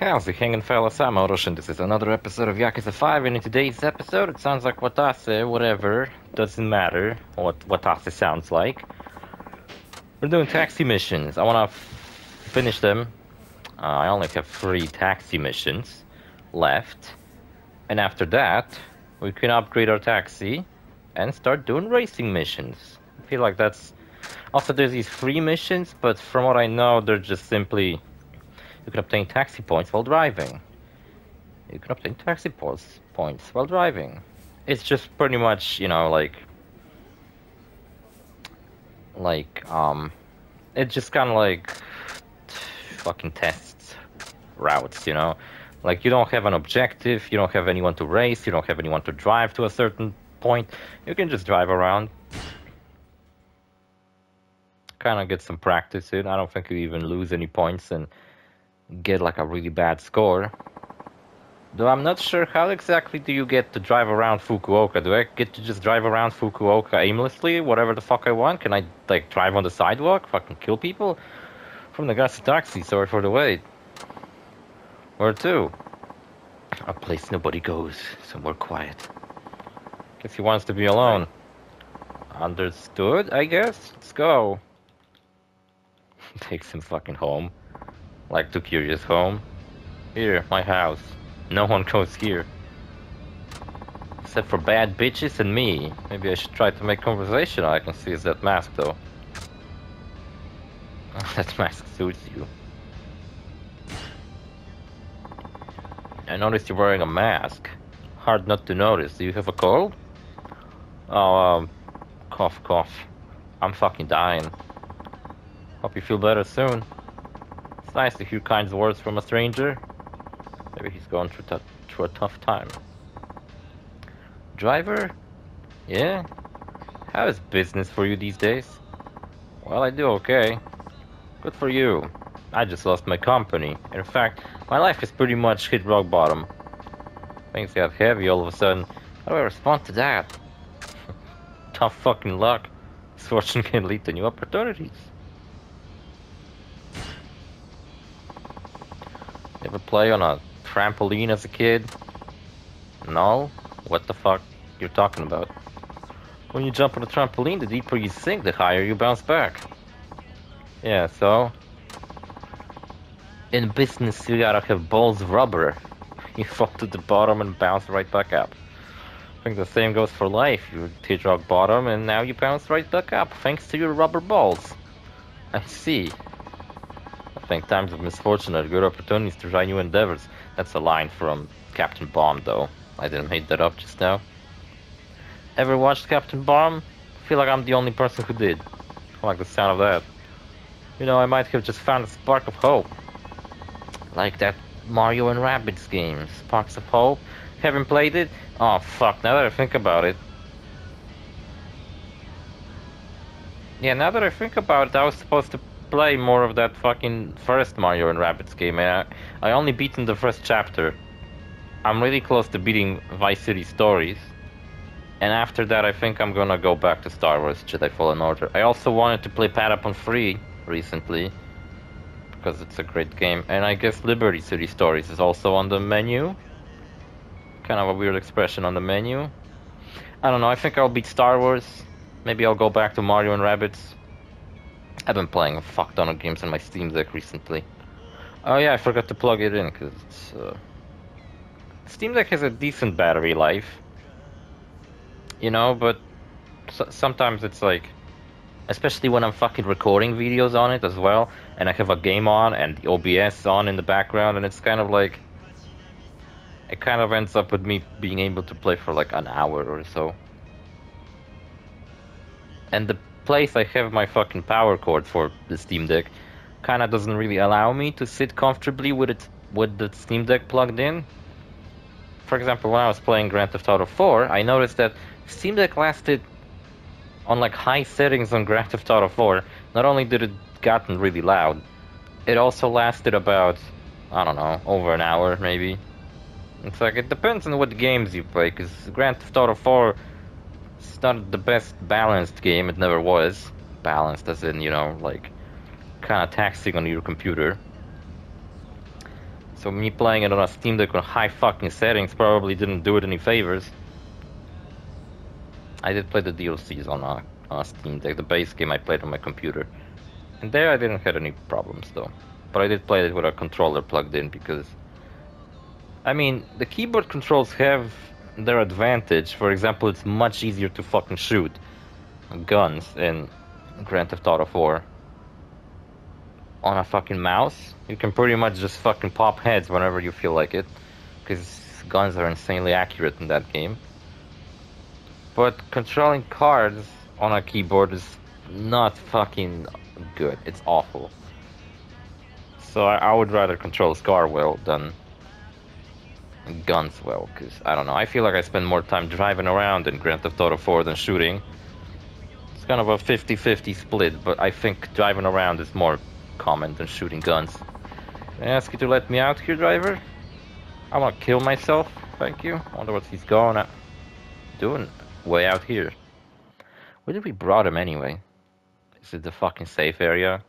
How's it hanging, fellas? I'm OrosZ, and this is another episode of Yakuza 5, and in today's episode, it sounds like Watase, whatever, doesn't matter what Watase sounds like. We're doing taxi missions. I want to finish them. I only have 3 taxi missions left, and after that, we can upgrade our taxi and start doing racing missions. I feel like that's... Also, there's these free missions, but from what I know, they're just simply... You can obtain taxi points while driving. You can obtain taxi points while driving. It's just pretty much, you know, it just kind of like fucking tests routes, you know? Like, you don't have an objective, you don't have anyone to race, you don't have anyone to drive to a certain point. You can just drive around. Kind of get some practice in. I don't think you even lose any points and get like a really bad score. Though I'm not sure how exactly do you get to drive around Fukuoka. Do I get to just drive around Fukuoka aimlessly, whatever the fuck I want? Can I like drive on the sidewalk, fucking kill people? From the gas taxi, sorry for the wait. Where to? A place nobody goes, somewhere quiet. Guess he wants to be alone. Understood, I guess? Let's go. Takes him fucking home. Like to Curious home. Here, my house. No one goes here. Except for bad bitches and me. Maybe I should try to make conversation. All I can see is that mask though. That mask suits you. I noticed you're wearing a mask. Hard not to notice. Do you have a cold? Oh, cough, cough. I'm fucking dying. Hope you feel better soon. It's nice to hear kind words from a stranger. Maybe he's going through a tough time. Driver? Yeah? How is business for you these days? Well, I do okay. Good for you. I just lost my company. In fact, my life has pretty much hit rock bottom. Things got heavy all of a sudden. How do I respond to that? Tough fucking luck. Misfortune can lead to new opportunities. Ever play on a trampoline as a kid? No? What the fuck you're talking about? When you jump on a trampoline, the deeper you sink, the higher you bounce back. Yeah, so? In business, you gotta have balls of rubber. You fall to the bottom and bounce right back up. I think the same goes for life. You hit rock bottom and now you bounce right back up, thanks to your rubber balls. I see. I think times of misfortune are good opportunities to try new endeavors. That's a line from Captain Bomb, though. I didn't make that up just now. Ever watched Captain Bomb? I feel like I'm the only person who did. I like the sound of that. You know, I might have just found a spark of hope. Like that Mario and Rabbids game, Sparks of Hope. Haven't played it? Oh fuck, now that I think about it. Yeah, now that I think about it, I was supposed to play more of that fucking first Mario and Rabbids game, and I only beaten the first chapter. I'm really close to beating Vice City Stories, and after that I think I'm gonna go back to Star Wars Jedi Fallen Order. I also wanted to play Patapon 3 recently, because it's a great game, and I guess Liberty City Stories is also on the menu. Kind of a weird expression, on the menu. I don't know, I think I'll beat Star Wars. Maybe I'll go back to Mario and Rabbids. I've been playing a fuck ton of games on my Steam Deck recently. Oh yeah, I forgot to plug it in, because it's, Steam Deck has a decent battery life. You know, but sometimes it's like... Especially when I'm fucking recording videos on it as well, and I have a game on, and the OBS on in the background, and it's kind of like... It kind of ends up with me being able to play for like an hour or so. And the place I have my fucking power cord for the Steam Deck kinda doesn't really allow me to sit comfortably with the Steam Deck plugged in. For example, when I was playing Grand Theft Auto 4, I noticed that Steam Deck lasted on like high settings on Grand Theft Auto 4. Not only did it gotten really loud, it also lasted about, I don't know, over an hour maybe. It's like, it depends on what games you play, because Grand Theft Auto 4 it's not the best balanced game, it never was. Balanced as in, you know, like, kind of taxing on your computer. So me playing it on a Steam Deck on high fucking settings probably didn't do it any favors. I did play the DLCs on a Steam Deck. The base game I played on my computer. And there I didn't have any problems though. But I did play it with a controller plugged in because... I mean, the keyboard controls have their advantage. For example, it's much easier to fucking shoot guns in Grand Theft Auto 4. On a fucking mouse, you can pretty much just fucking pop heads whenever you feel like it. Because guns are insanely accurate in that game. But controlling cards on a keyboard is not fucking good. It's awful. So I would rather control Scar well than guns well, because I don't know, I feel like I spend more time driving around in Grand Theft Auto 4 than shooting. It's kind of a 50-50 split, but I think driving around is more common than shooting guns. Can I ask you to let me out here, driver? I want to kill myself, thank you. I wonder what he's going at doing way out here. Where did we brought him anyway? Is it the fucking safe area?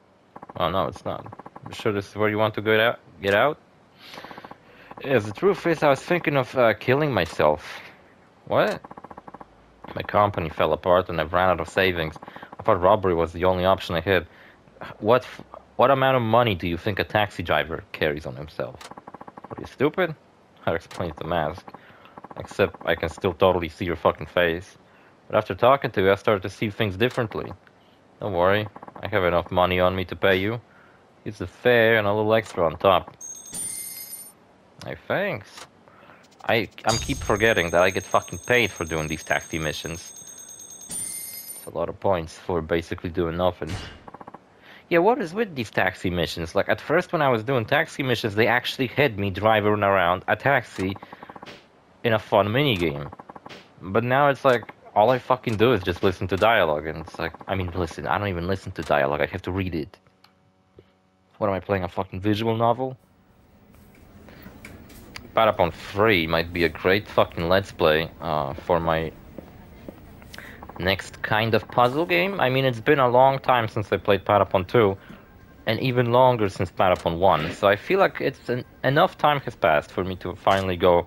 Oh no, it's not. I'm sure this is where you want to get out? Yes, the truth is I was thinking of killing myself. What? My company fell apart and I've ran out of savings. I thought robbery was the only option I had. What amount of money do you think a taxi driver carries on himself? Are you stupid? That explains the mask. Except I can still totally see your fucking face. But after talking to you, I started to see things differently. Don't worry, I have enough money on me to pay you. It's the fare and a little extra on top. Hey, thanks. I'm keep forgetting that I get fucking paid for doing these taxi missions. It's a lot of points for basically doing nothing. Yeah, what is with these taxi missions? Like, at first when I was doing taxi missions, they actually had me driving around a taxi in a fun minigame. But now it's like, all I fucking do is just listen to dialogue, and it's like, I mean, listen, I don't even listen to dialogue, I have to read it. What am I playing, a fucking visual novel? Patapon 3 might be a great fucking let's play for my next kind of puzzle game. I mean, it's been a long time since I played Patapon 2, and even longer since Patapon 1, so I feel like it's enough time has passed for me to finally go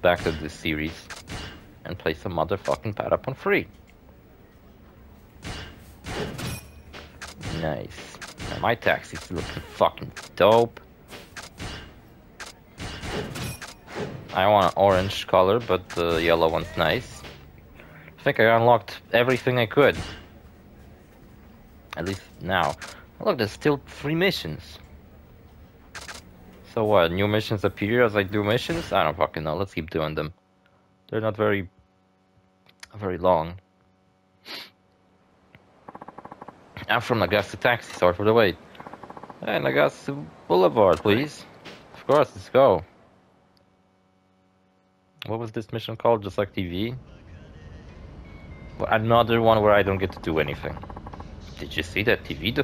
back to this series and play some motherfucking Patapon 3. Nice. Now my taxi's looking fucking dope. I want an orange color, but the yellow one's nice. I think I unlocked everything I could. At least now. Oh, look, there's still 3 missions. So what, new missions appear as I do missions? I don't fucking know, let's keep doing them. They're not very long. I'm from Nagase Taxi, sorry for the wait. Hey, Nagase Boulevard, please. Of course, let's go. What was this mission called? Just like TV? Well, another one where I don't get to do anything. Did you see that TV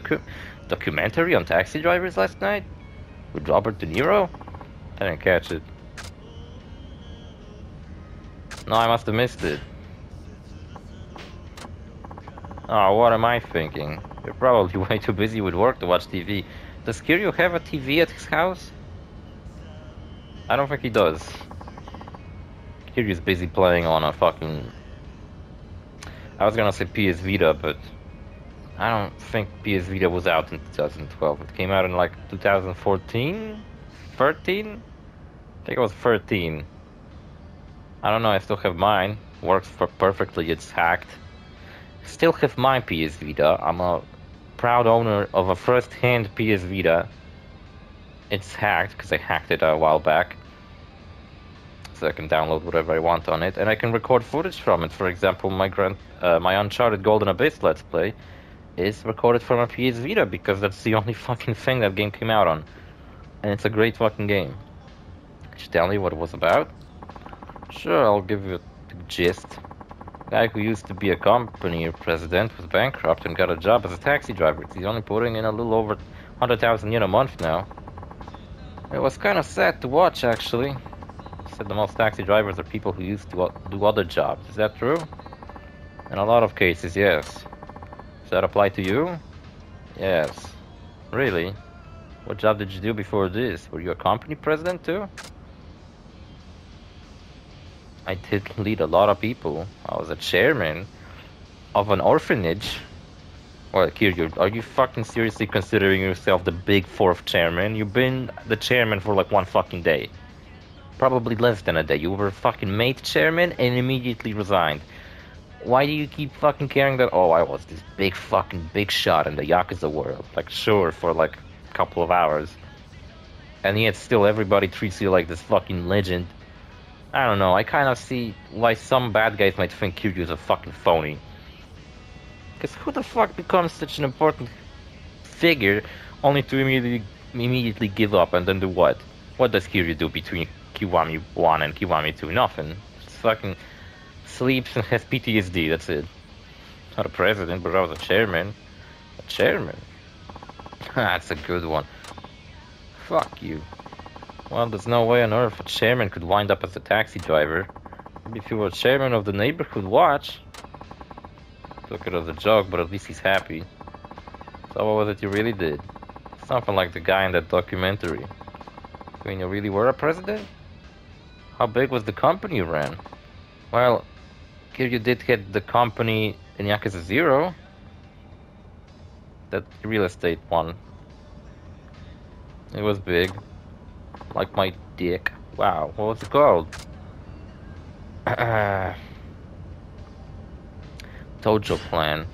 documentary on taxi drivers last night? With Robert De Niro? I didn't catch it. No, I must have missed it. Oh, what am I thinking? You're probably way too busy with work to watch TV. Does Kiryu have a TV at his house? I don't think he does. Kiryu's busy playing on a fucking... I was gonna say PS Vita, but I don't think PS Vita was out in 2012. It came out in like 2014? 13? I think it was 13. I don't know, I still have mine. Works perfectly, it's hacked. Still have my PS Vita. I'm a proud owner of a first-hand PS Vita. It's hacked, because I hacked it a while back. So I can download whatever I want on it, and I can record footage from it. For example, my Uncharted Golden Abyss Let's Play is recorded from a PS Vita, because that's the only fucking thing that game came out on. And it's a great fucking game. Could you tell me what it was about? Sure, I'll give you the gist. The guy who used to be a company president was bankrupt and got a job as a taxi driver. He's only putting in a little over 100,000 yen a month now. It was kind of sad to watch, actually. He said the most taxi drivers are people who used to do other jobs. Is that true? In a lot of cases, yes. Does that apply to you? Yes. Really? What job did you do before this? Were you a company president too? I did lead a lot of people. I was a chairman of an orphanage. Well, Kiryu, are you fucking seriously considering yourself the big fourth chairman? You've been the chairman for like one fucking day. Probably less than a day. You were fucking made chairman and immediately resigned. Why do you keep fucking caring that, oh, I was this big shot in the Yakuza world? Like, sure, for like a couple of hours. And yet still everybody treats you like this fucking legend. I don't know, I kind of see why some bad guys might think Kiryu's a fucking phony. Because who the fuck becomes such an important figure only to immediately give up and then do what? What does Kiryu do between Kiwami 1 and Kiwami 2? Nothing. Just fucking sleeps and has PTSD, that's it. Not a president, but I was a chairman. A chairman? That's a good one. Fuck you. Well, there's no way on earth a chairman could wind up as a taxi driver. Maybe if you were chairman of the neighborhood watch. Took it as a joke, but at least he's happy. So what was it you really did? Something like the guy in that documentary. I mean, you really were a president? How big was the company you ran? Well, Kiryu did get the company in Yakuza 0. That real estate one. It was big. Like my dick. Wow, what was it called? Tojo Plan.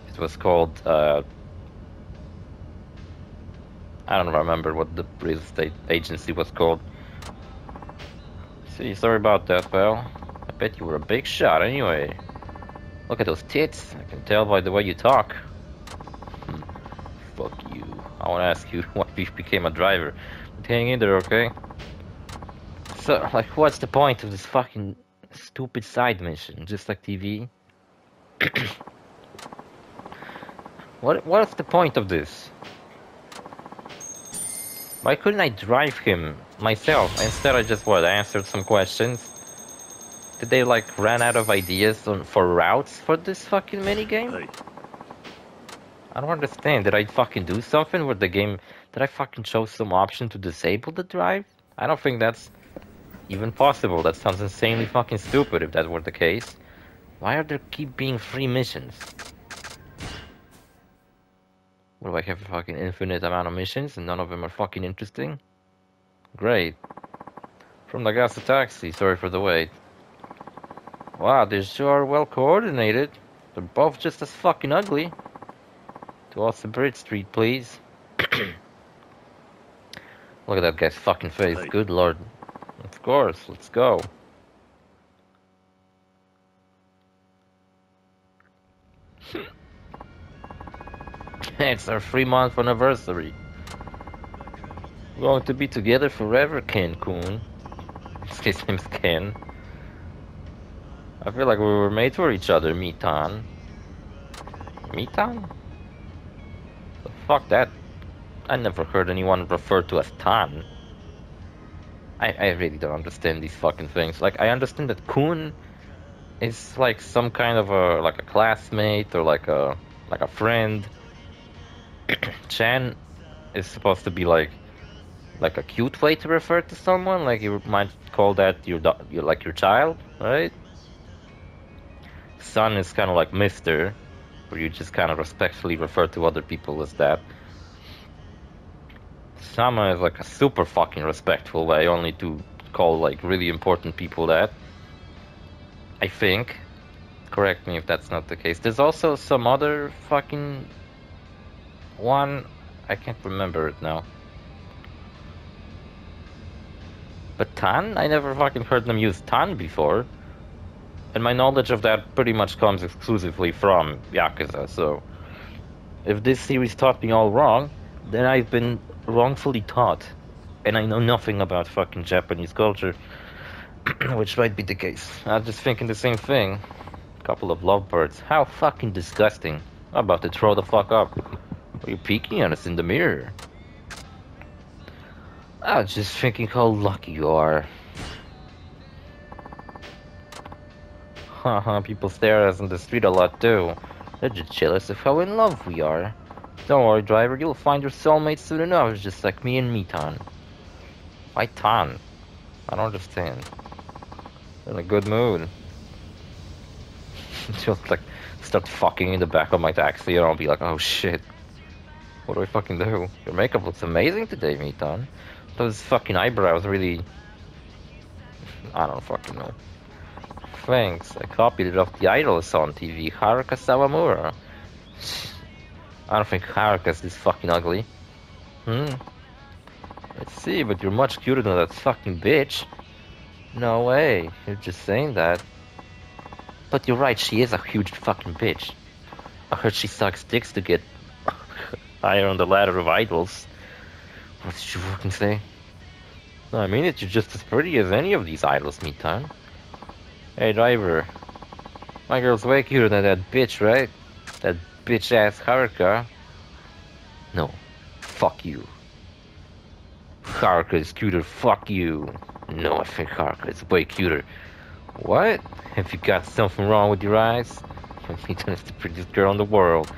It was called, I don't remember what the real estate agency was called. See, sorry about that, pal. I bet you were a big shot anyway. Look at those tits. I can tell by the way you talk. Fuck you. I want to ask you why you became a driver. But hang in there, okay? So, like, what's the point of this fucking stupid side mission? Just like TV? What's the point of this? Why couldn't I drive him myself? Instead I just, what, answered some questions? Did they, like, ran out of ideas for routes for this fucking minigame? Hey. I don't understand. Did I fucking do something with the game? Did I fucking chose some option to disable the drive? I don't think that's even possible. That sounds insanely fucking stupid if that were the case. Why are there keep being free missions? What, do I have a fucking infinite amount of missions and none of them are fucking interesting? Great. From Nagasa Taxi, sorry for the wait. Wow, these two are well coordinated. They're both just as fucking ugly. Towards the Bridge Street, please. Look at that guy's fucking face. Hey. Good lord. Of course, let's go. It's our 3-month anniversary. We're going to be together forever, Ken-kun. His name's Ken. I feel like we were made for each other, Mitan. Mitan? The fuck that? I never heard anyone referred to as Tan. I really don't understand these fucking things. Like, I understand that Kun is like some kind of a classmate or like a friend. Chan is supposed to be like a cute way to refer to someone. Like you might call that your child, right? Son is kind of like Mister, where you just kind of respectfully refer to other people as that. Sama is like a super fucking respectful way, only to call like really important people that. I think. Correct me if that's not the case. There's also some other fucking one. I can't remember it now. But Tan? I never fucking heard them use Tan before. And my knowledge of that pretty much comes exclusively from Yakuza, so... If this series taught me all wrong, then I've been wrongfully taught. And I know nothing about fucking Japanese culture. Which might be the case. I was just thinking the same thing. Couple of lovebirds. How fucking disgusting. I'm about to throw the fuck up. Are you peeking at us in the mirror? I was just thinking how lucky you are. Haha, people stare at us in the street a lot too. They're just jealous of how in love we are. Don't worry, driver, you'll find your soulmate soon enough, just like me and Metan. Why Tan? I don't understand. In a good mood. Just like start fucking in the back of my taxi and I'll be like, oh shit. What do I fucking do? Your makeup looks amazing today, Metan. Those fucking eyebrows really... I don't fucking know. Thanks, I copied it off the idols on TV, Haruka Sawamura. I don't think Haruka's this fucking ugly. Let's see, but you're much cuter than that fucking bitch. No way, you're just saying that. But you're right, she is a huge fucking bitch. I heard she sucks dicks to get higher on the ladder of idols. What did you fucking say? No, I mean it, you're just as pretty as any of these idols, Metan. Hey, driver. My girl's way cuter than that bitch, right? That bitch-ass Haruka. No. Fuck you. Haruka is cuter, fuck you. No, I think Haruka is way cuter. What? Have you got something wrong with your eyes? Metan is the prettiest girl in the world.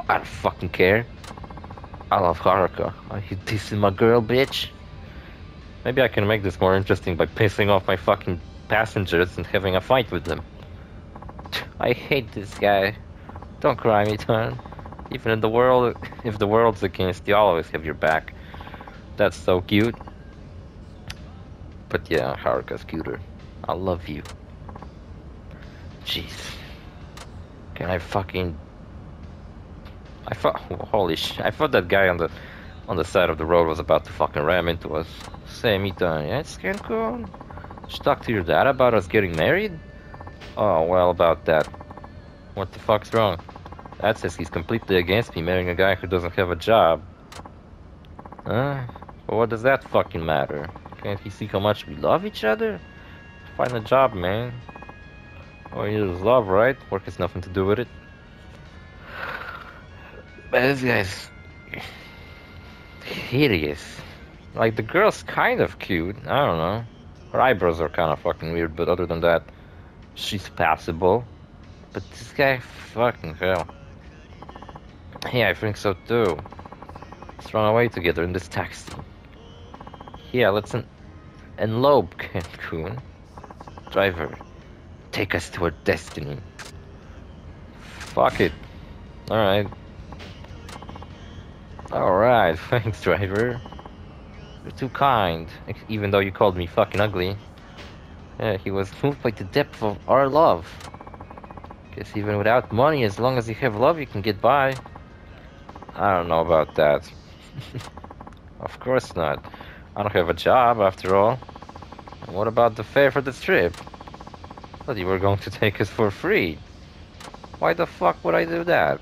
I don't fucking care. I love Haruka. Are you dissing my girl, bitch? Maybe I can make this more interesting by pissing off my fucking passengers and having a fight with them. I hate this guy. Don't cry, Metan. Even in the world, if the world's against you, I'll always have your back. That's so cute. But yeah, Haruka's cuter. I love you. Jeez. Can I fucking... Holy shit. I thought that guy on the side of the road was about to fucking ram into us. Say, Metan, yeah, it's kinda cool. Did you talk to your dad about us getting married? Oh, well, about that. What the fuck's wrong? Dad says he's completely against me marrying a guy who doesn't have a job. Huh? But what does that fucking matter? Can't he see how much we love each other? Find a job, man. All you need is love, right? Work has nothing to do with it. But this guy's... hideous. Like, the girl's kind of cute. I don't know. Her eyebrows are kind of fucking weird, but other than that, she's passable. But this guy, fucking hell. Yeah, I think so too. Let's run away together in this taxi. Yeah, let's elope, Cancun. Driver, take us to our destiny. Fuck it. Alright. Alright, thanks, driver. You're too kind, even though you called me fucking ugly. Yeah, he was moved by the depth of our love. Guess even without money, as long as you have love, you can get by. I don't know about that. Of course not. I don't have a job, after all. And what about the fare for the trip? I thought you were going to take us for free. Why the fuck would I do that?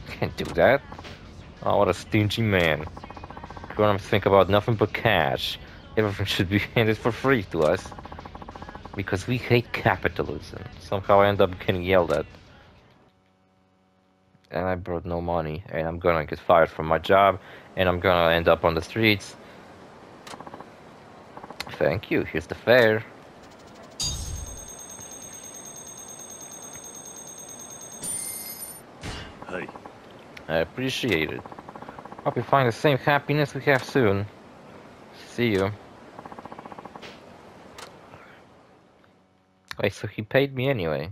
Can't do that. Oh, what a stingy man. Grown-ups think about nothing but cash. Everything should be handed for free to us. Because we hate capitalism. Somehow I end up getting yelled at. And I brought no money. And I'm gonna get fired from my job. And I'm gonna end up on the streets. Thank you. Here's the fare. Hey. I appreciate it. Hope you find the same happiness we have soon. See you. Wait, so he paid me anyway.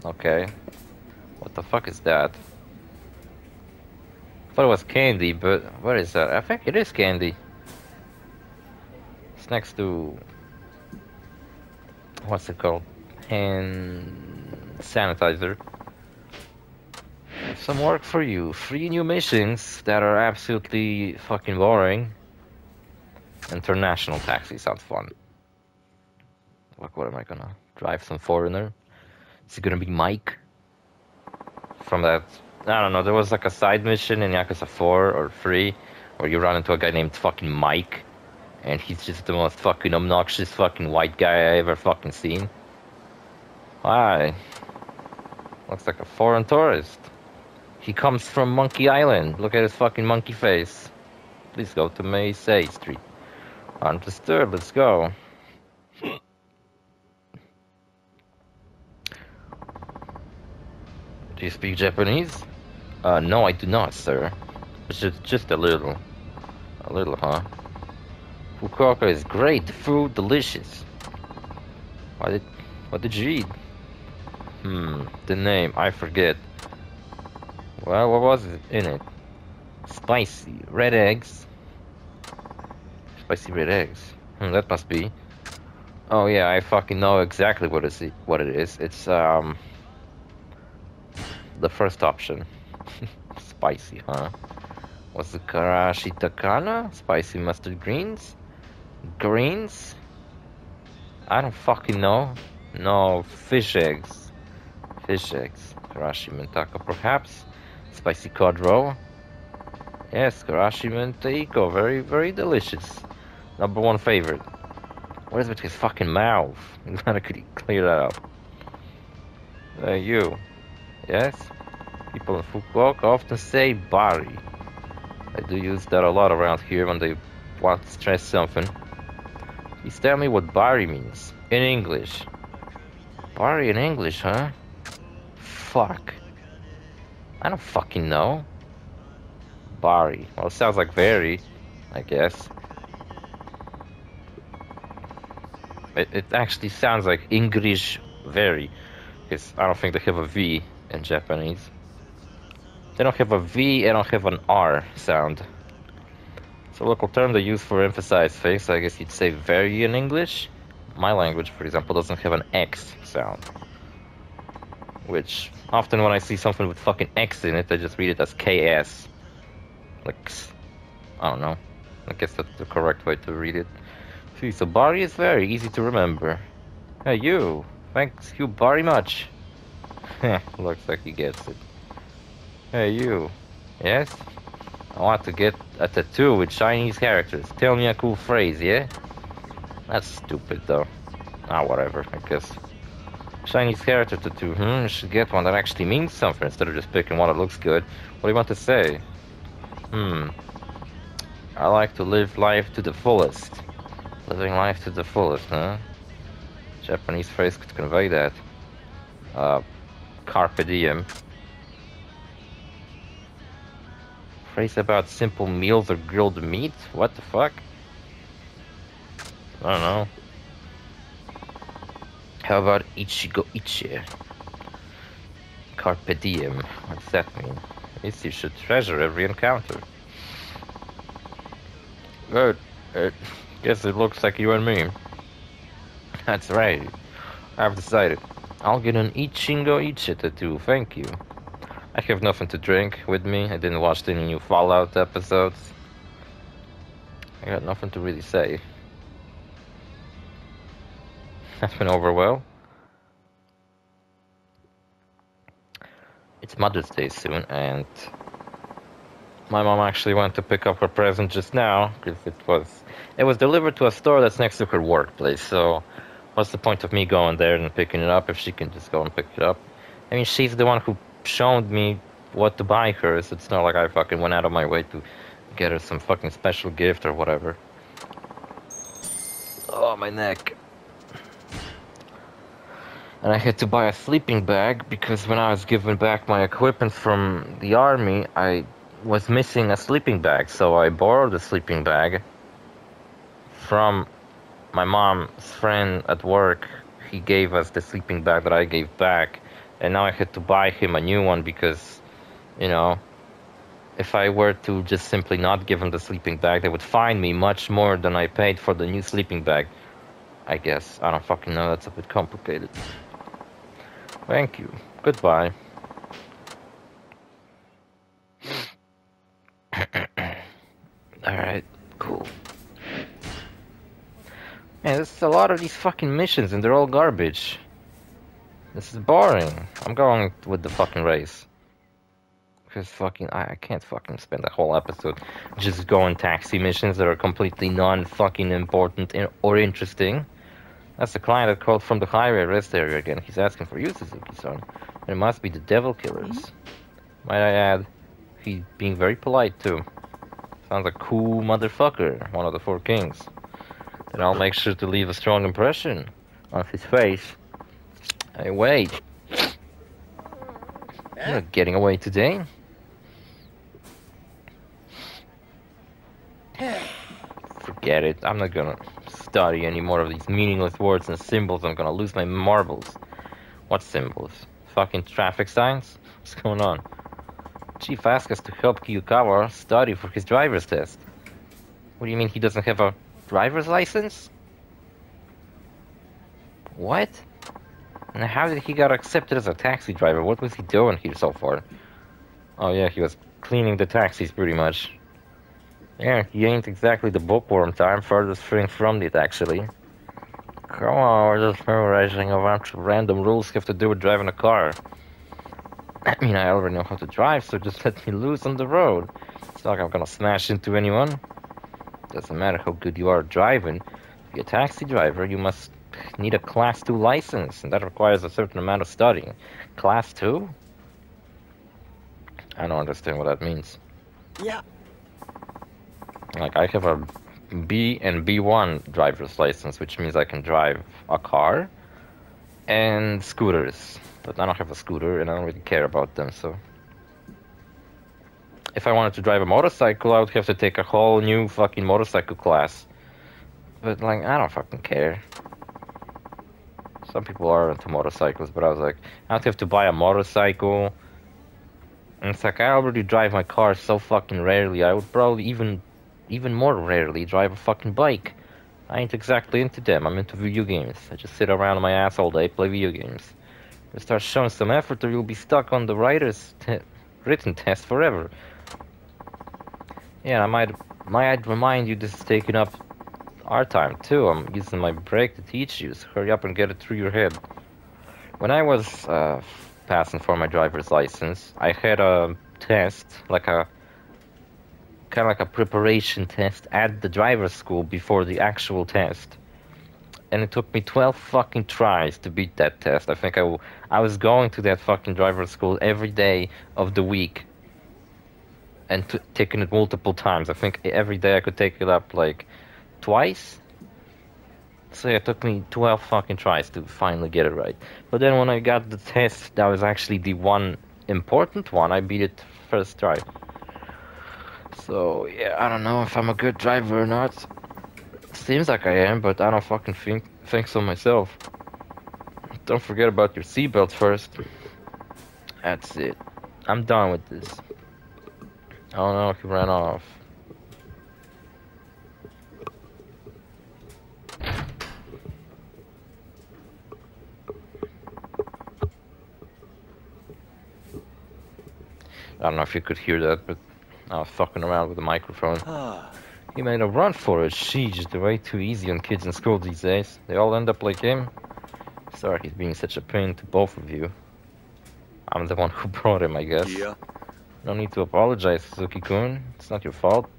Okay. What the fuck is that? I thought it was candy, but what is that? I think it is candy. It's next to... what's it called? Hand sanitizer. Some work for you. 3 new missions that are absolutely fucking boring. International taxi sounds fun. Like, what am I gonna drive? Some foreigner? Is it gonna be Mike? From that... I don't know, there was like a side mission in Yakuza 4 or 3 where you run into a guy named fucking Mike. And he's just the most fucking obnoxious fucking white guy I ever fucking seen. Why? Looks like a foreign tourist. He comes from Monkey Island. Look at his fucking monkey face. Please go to Meisei Street. Understood, let's go. Do you speak Japanese? No, I do not, sir. It's just a little. A little, huh? Fukuoka is great. Food, delicious. What did you eat? The name, I forget. Well, what was it in it? Spicy. Red eggs. Spicy red eggs. That must be. Oh yeah, I fucking know exactly what it is. It's, the first option. Spicy, huh? What's it? Karashi Takana? Spicy mustard greens? Greens? I don't fucking know. No, fish eggs. Fish eggs. Karashi Mentaka, perhaps. Spicy cod roe. Yes, Karashi Mentako. Very, very delicious. Number one favorite. What is with his fucking mouth? You gotta clear that up. You. Yes? People in Fukuoka often say bari. I do use that a lot around here when they want to stress something. Please tell me what bari means. In English. Bari in English, huh? Fuck. I don't fucking know. Bari. Well, it sounds like very, I guess. It actually sounds like English very. Because I don't think they have a V in Japanese. They don't have a V, they don't have an R sound. It's a local term they use for emphasized things, so I guess you'd say very in English. My language, for example, doesn't have an X sound. Which, often when I see something with fucking X in it, I just read it as KS. Like, I don't know. I guess that's the correct way to read it. See, so Bari is very easy to remember. Hey, you. Thanks you very much. Heh, looks like he gets it. Hey, you. Yes? I want to get a tattoo with Chinese characters. Tell me a cool phrase, yeah? That's stupid, though. Ah, whatever, I guess. Chinese character tattoo, You should get one that actually means something instead of just picking one that looks good. What do you want to say? I like to live life to the fullest. Living life to the fullest, huh? Japanese phrase could convey that. Carpe diem. Phrase about simple meals or grilled meat? What the fuck? I don't know. How about Ichigo Ichi? Carpe diem. What does that mean? At least you should treasure every encounter. Good. Guess it looks like you and me. That's right. I've decided. I'll get an Ichingo Ichi tattoo, thank you. I have nothing to drink with me. I didn't watch any new Fallout episodes. I got nothing to really say. That's been over well. It's Mother's Day soon, and my mom actually went to pick up her present just now because it was delivered to a store that's next to her workplace. So, what's the point of me going there and picking it up if she can just go and pick it up? I mean, she's the one who showed me what to buy her, so it's not like I fucking went out of my way to get her some fucking special gift or whatever. Oh, my neck. And I had to buy a sleeping bag because when I was giving back my equipment from the army, I was missing a sleeping bag. So I borrowed a sleeping bag from my mom's friend at work. He gave us the sleeping bag that I gave back. And now I had to buy him a new one because, you know, if I were to just simply not give him the sleeping bag, they would fine me much more than I paid for the new sleeping bag. I guess. I don't fucking know. That's a bit complicated. Thank you. Goodbye. Alright, cool. Man, there's a lot of these fucking missions and they're all garbage. This is boring. I'm going with the fucking race. Because fucking, I can't fucking spend a whole episode just going taxi missions that are completely non-fucking important or interesting. That's the client that called from the highway rest area again. He's asking for you, Suzuki-san. And it must be the devil killers. Might I add, he's being very polite too. Sounds like a cool motherfucker, one of the four kings. Then I'll make sure to leave a strong impression on his face. Hey, wait. You're not getting away today. Forget it. I'm not gonna study any more of these meaningless words and symbols. I'm gonna lose my marbles. What symbols? Fucking traffic signs? What's going on? Chief asked us to help Kiyukawa study for his driver's test. What do you mean he doesn't have a driver's license? What? And how did he get accepted as a taxi driver? What was he doing here so far? Oh yeah, he was cleaning the taxis pretty much. Yeah, he ain't exactly the bookworm type, furthest thing from it actually. Come on, we're just memorizing a bunch of random rules have to do with driving a car. I mean, I already know how to drive, so just let me loose on the road. It's not like I'm gonna smash into anyone. Doesn't matter how good you are at driving. To be a taxi driver, you must need a Class 2 license, and that requires a certain amount of studying. Class 2? I don't understand what that means. Yeah. Like, I have a B and B1 driver's license, which means I can drive a car and scooters. But I don't have a scooter, and I don't really care about them, so... If I wanted to drive a motorcycle, I would have to take a whole new fucking motorcycle class. But, like, I don't fucking care. Some people are into motorcycles, but I was like, I'd have to buy a motorcycle. And it's like, I already drive my car so fucking rarely. I would probably even more rarely drive a fucking bike. I ain't exactly into them. I'm into video games. I just sit around my ass all day, play video games. You start showing some effort or you'll be stuck on the written test forever. Yeah, I might remind you this is taking up our time too. I'm using my break to teach you, so hurry up and get it through your head. When I was passing for my driver's license, I had a test, like a kind of like a preparation test at the driver's school before the actual test. And it took me 12 fucking tries to beat that test. I think I was going to that fucking driver's school every day of the week. And taking it multiple times. I think every day I could take it up like twice. So yeah, it took me 12 fucking tries to finally get it right. But then when I got the test, that was actually the one important one. I beat it first try. So yeah, I don't know if I'm a good driver or not. Seems like I am, but I don't fucking think so myself. Don't forget about your seatbelt first. That's it. I'm done with this. Oh no, he ran off. I don't know if you could hear that, but I was fucking around with the microphone. He made a run for it. Sheesh, the way too easy on kids in school these days. They all end up like him. Sorry he's being such a pain to both of you. I'm the one who brought him, I guess. Yeah. No need to apologize, Suzuki-kun. It's not your fault.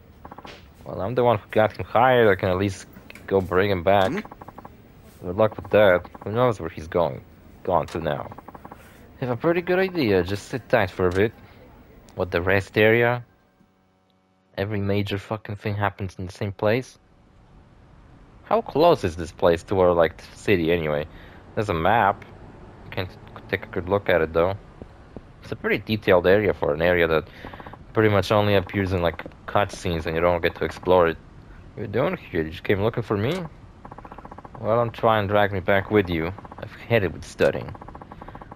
Well, I'm the one who got him hired. I can at least go bring him back. Good luck with that. Who knows where he's gone to now. I have a pretty good idea. Just sit tight for a bit. What, the rest area? Every major fucking thing happens in the same place? How close is this place to our, like, city anyway? There's a map. Can't take a good look at it though. It's a pretty detailed area for an area that pretty much only appears in like cutscenes and you don't get to explore it. What are you doing here? You just came looking for me? Well, don't try and drag me back with you. I've had it with studying.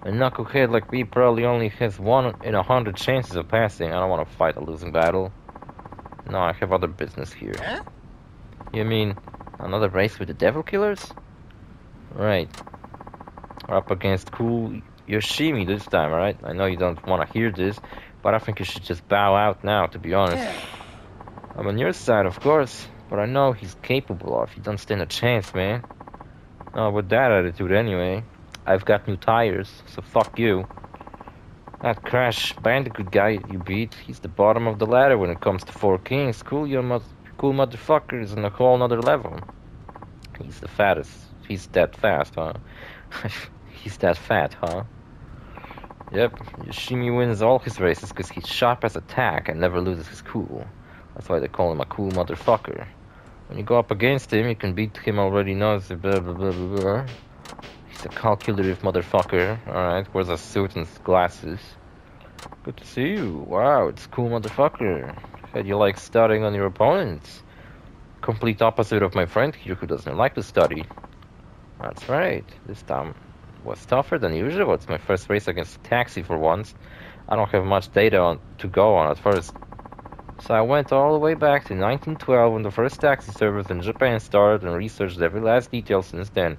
A knucklehead like me probably only has 1 in 100 chances of passing. I don't want to fight a losing battle. No, I have other business here. Huh? You mean another race with the Devil Killers? Right. We're up against cool Yoshimi this time, right? I know you don't want to hear this, but I think you should just bow out now, to be honest. I'm on your side, of course, but I know he's capable of. You don't stand a chance, man. No, with that attitude anyway. I've got new tires, so fuck you. That Crash Bandicoot guy you beat, he's the bottom of the ladder when it comes to 4 kings. Cool motherfuckers on a whole nother level. He's the fattest. He's that fast, huh? He's that fat, huh? Yep, Yoshimi wins all his races because he's sharp as a tack and never loses his cool. That's why they call him a cool motherfucker. When you go up against him, you can beat him already knows blah blah blah blah blah. He's a calculative motherfucker, alright, wears a suit and glasses. Good to see you. Wow, it's a cool motherfucker. Said you like studying on your opponents. Complete opposite of my friend here who doesn't like to study. That's right. This time was tougher than usual. It's my first race against a taxi for once. I don't have much data to go on at first. So I went all the way back to 1912 when the first taxi service in Japan started and researched every last detail since then.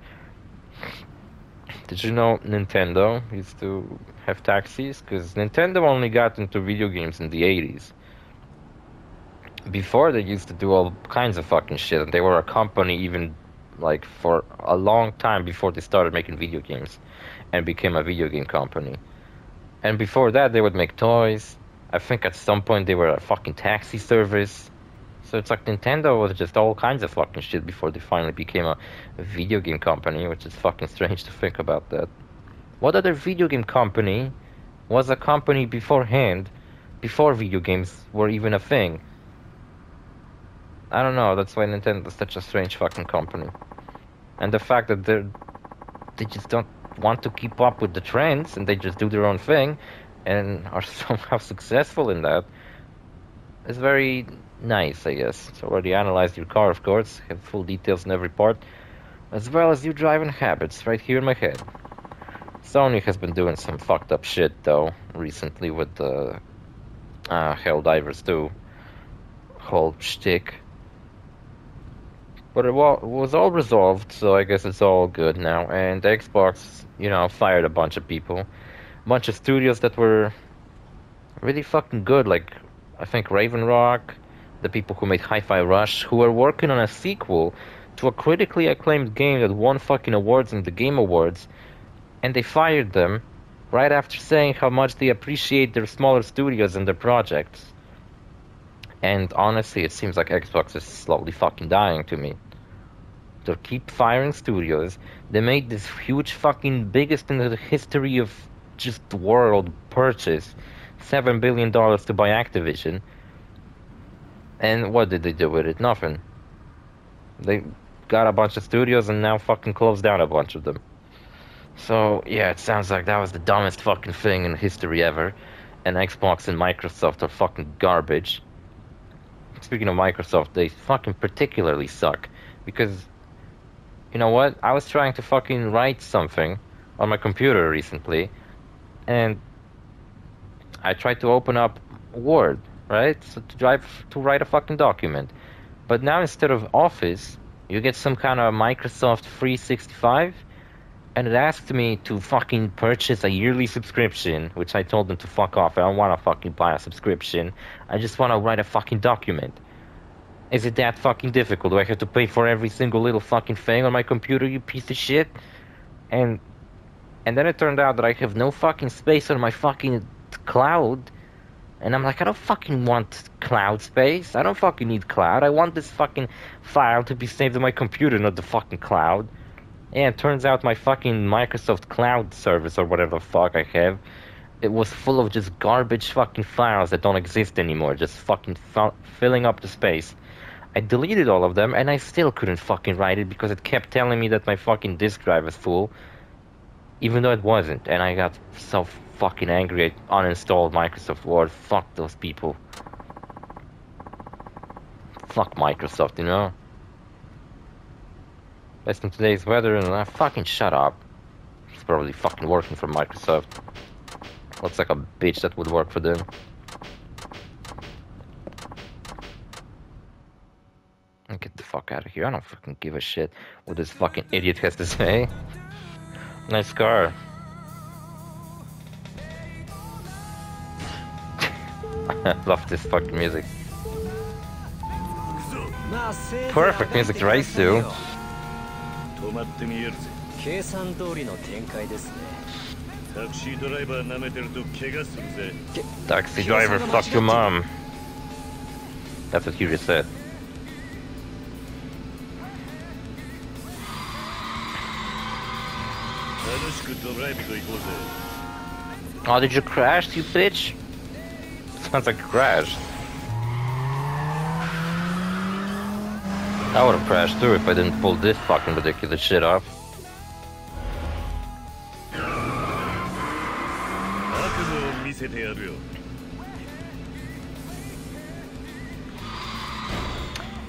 Did you know Nintendo used to have taxis? Because Nintendo only got into video games in the 80s. Before, they used to do all kinds of fucking shit, and they were a company even, like, for a long time before they started making video games and became a video game company. And before that, they would make toys. I think at some point they were a fucking taxi service. So it's like Nintendo was just all kinds of fucking shit before they finally became a video game company, which is fucking strange to think about that. What other video game company was a company beforehand, before video games were even a thing? I don't know, that's why Nintendo is such a strange fucking company. And the fact that they just don't want to keep up with the trends and they just do their own thing and are somehow successful in that is very nice, I guess. It's already analyzed your car, of course, have full details in every part, as well as your driving habits right here in my head. Sony has been doing some fucked up shit, though, recently with the Helldivers 2 whole shtick. But it was all resolved, so I guess it's all good now. And Xbox, you know, fired a bunch of people. A bunch of studios that were really fucking good, like, I think Raven Rock, the people who made Hi-Fi Rush, who were working on a sequel to a critically acclaimed game that won fucking awards in the Game Awards, and they fired them right after saying how much they appreciate their smaller studios and their projects. And honestly, it seems like Xbox is slowly fucking dying to me. They'll keep firing studios. They made this huge fucking biggest in the history of just the world purchase. $7 billion to buy Activision. And what did they do with it? Nothing. They got a bunch of studios and now fucking closed down a bunch of them. So, yeah, it sounds like that was the dumbest fucking thing in history ever. And Xbox and Microsoft are fucking garbage. Speaking of Microsoft, they fucking particularly suck. Because, you know what? I was trying to fucking write something on my computer recently. And I tried to open up Word, right? So to write a fucking document. But now instead of Office, you get some kind of Microsoft 365, and it asked me to fucking purchase a yearly subscription, which I told them to fuck off. I don't want to fucking buy a subscription. I just want to write a fucking document. Is it that fucking difficult? Do I have to pay for every single little fucking thing on my computer, you piece of shit? And then it turned out that I have no fucking space on my fucking cloud. And I'm like, I don't fucking want cloud space. I don't fucking need cloud. I want this fucking file to be saved on my computer, not the fucking cloud. And it turns out my fucking Microsoft Cloud service or whatever the fuck I have, it was full of just garbage fucking files that don't exist anymore, just fucking filling up the space. I deleted all of them and I still couldn't fucking write it because it kept telling me that my fucking disk drive is full, even though it wasn't. And I got so fucking angry I uninstalled Microsoft Word. Fuck those people. Fuck Microsoft, you know? Based on today's weather, and fucking shut up. It's probably fucking working for Microsoft. Looks like a bitch that would work for them. Get the fuck out of here. I don't fucking give a shit what this fucking idiot has to say. Nice car. I love this fucking music. Perfect music to race to. Taxi driver, fuck your mom. That's what he just said. Oh, did you crash, you bitch? Sounds like a crash. I would have crashed through if I didn't pull this fucking ridiculous shit off.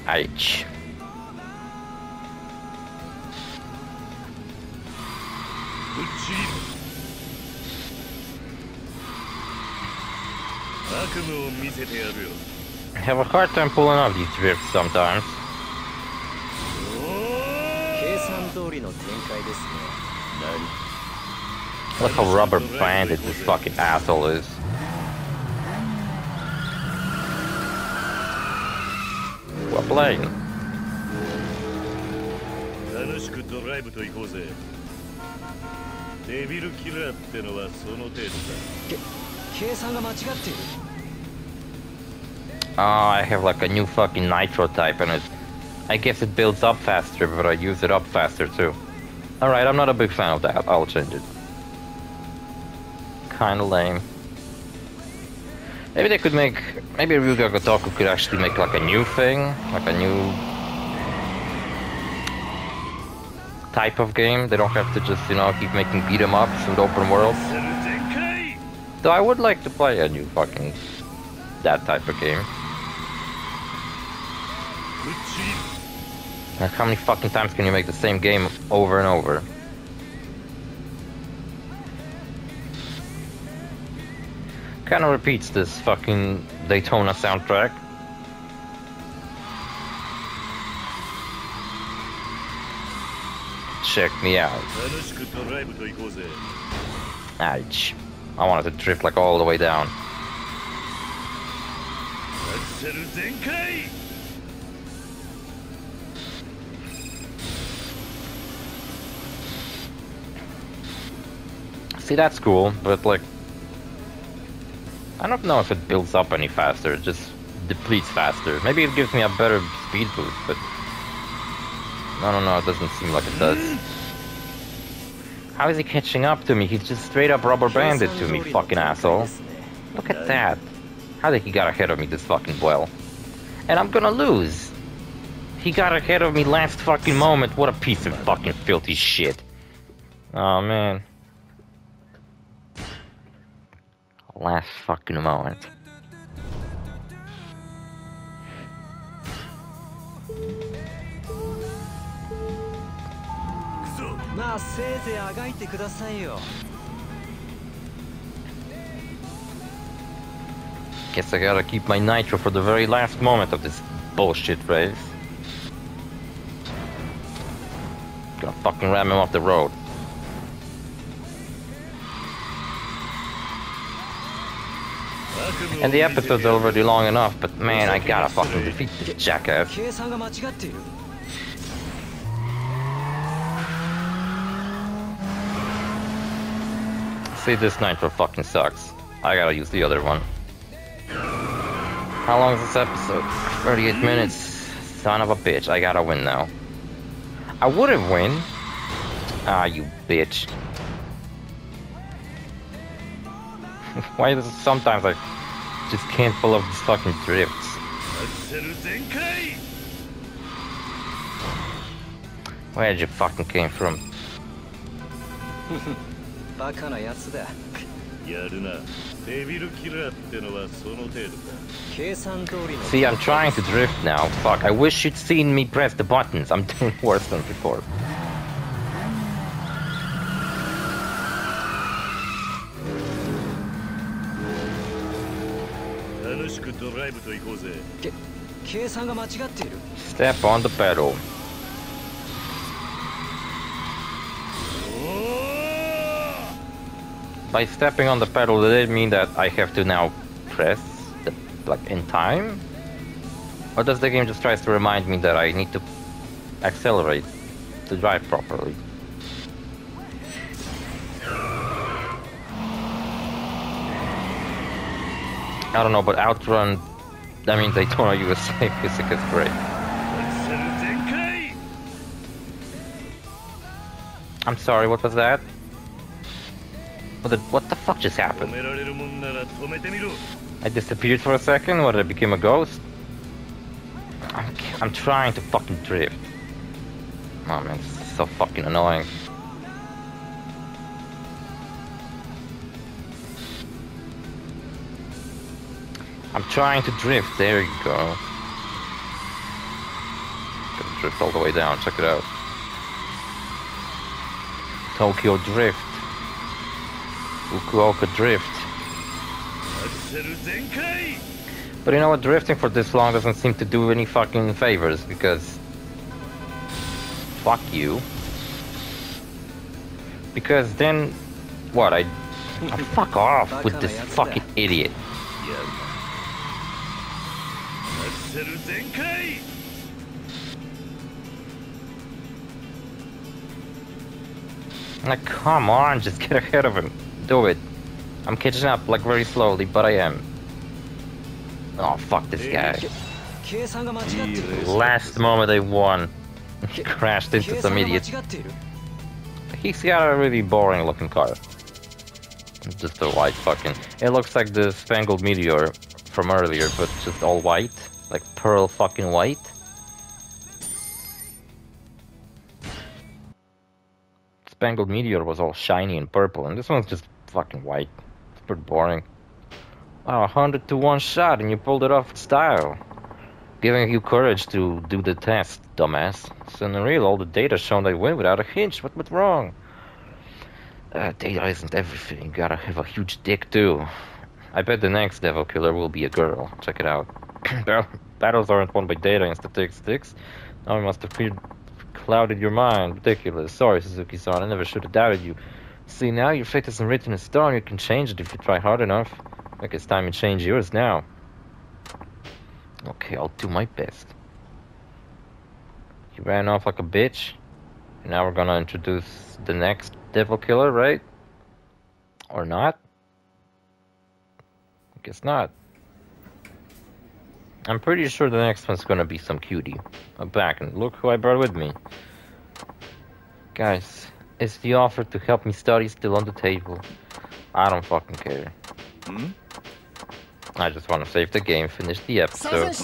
Ouch. I have a hard time pulling off these drifts sometimes. Look how rubber banded this fucking asshole is. We're playing. Oh, I have like a new fucking nitro type and I guess it builds up faster, but I use it up faster too. Alright, I'm not a big fan of that. I'll change it. Kinda lame. Maybe they could make... Maybe Ryuga Gotoku could actually make like a new thing. Like a new... type of game. They don't have to just, you know, keep making beat 'em ups with open worlds. Though I would like to play a new fucking... that type of game. Like, how many fucking times can you make the same game over and over? Kinda repeats this fucking Daytona soundtrack. Check me out. Ouch. I wanted to drift like all the way down. See, that's cool, but like... I don't know if it builds up any faster, it just depletes faster. Maybe it gives me a better speed boost, but... I don't know, it doesn't seem like it does. How is he catching up to me? He's just straight up rubber banded to me, fucking asshole. Look at that. How did he got ahead of me this fucking well? And I'm gonna lose. He got ahead of me last fucking moment. What a piece of fucking filthy shit. Oh man. Last fucking moment. Guess I gotta keep my nitro for the very last moment of this bullshit race. Gonna fucking ram him off the road. And the episode's already long enough, but man, I gotta fucking defeat this jackass. See, this nitro fucking sucks. I gotta use the other one. How long is this episode? 38 minutes. Son of a bitch, I gotta win now. I would've win. Ah, you bitch. Why is it sometimes I just can't pull off these fucking drifts? Where did you fucking came from? See, I'm trying to drift now. Fuck, I wish you'd seen me press the buttons. I'm doing worse than before. Step on the pedal. By stepping on the pedal, does it mean that I have to now press the, like, in time? Or does the game just tries to remind me that I need to accelerate to drive properly? I don't know, but Outrun, that means Daytona USA music is great. I'm sorry, what was that? What the fuck just happened? I disappeared for a second? What, I became a ghost? I'm trying to fucking drift. Oh man, this is so fucking annoying. I'm trying to drift, there you go. Gonna drift all the way down, check it out. Tokyo Drift. Fukuoka Drift. But you know what, drifting for this long doesn't seem to do any fucking favors, because... Fuck you. Because then... What, oh, fuck off with this fucking idiot. Like, come on, just get ahead of him. Do it. I'm catching up, like, very slowly, but I am. Oh, fuck this guy. Last moment I won. Crashed into some idiot. He's got a really boring looking car. Just a white fucking... It looks like the Spangled Meteor from earlier, but just all white. Like pearl fucking white. Spangled Meteor was all shiny and purple, and this one's just fucking white. It's pretty boring. Oh, 100 to 1 shot, and you pulled it off with style. Giving you courage to do the test, dumbass. So in the real, all the data shown I win without a hitch. What went wrong? Data isn't everything. You gotta have a huge dick, too. I bet the next devil killer will be a girl. Check it out. Battles aren't won by data and statistics. Now I must have clouded your mind. Ridiculous. Sorry, Suzuki-san. I never should have doubted you. See, now your fate isn't written in stone. You can change it if you try hard enough. I guess it's time to change yours now. Okay, I'll do my best. You ran off like a bitch. Now we're gonna introduce the next devil killer, right? Or not? I guess not. I'm pretty sure the next one's gonna be some cutie. I'm back, and look who I brought with me. Guys, is the offer to help me study still on the table? I don't fucking care. I just want to save the game, finish the episode.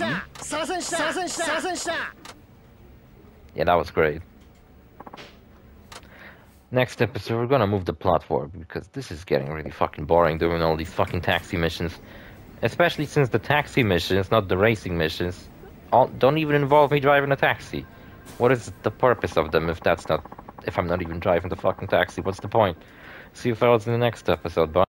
Yeah, that was great. Next episode, we're gonna move the plot forward, because this is getting really fucking boring doing all these fucking taxi missions. Especially since the taxi missions, not the racing missions, don't even involve me driving a taxi. What is the purpose of them if I'm not even driving the fucking taxi? What's the point? See you fellas in the next episode. Bye.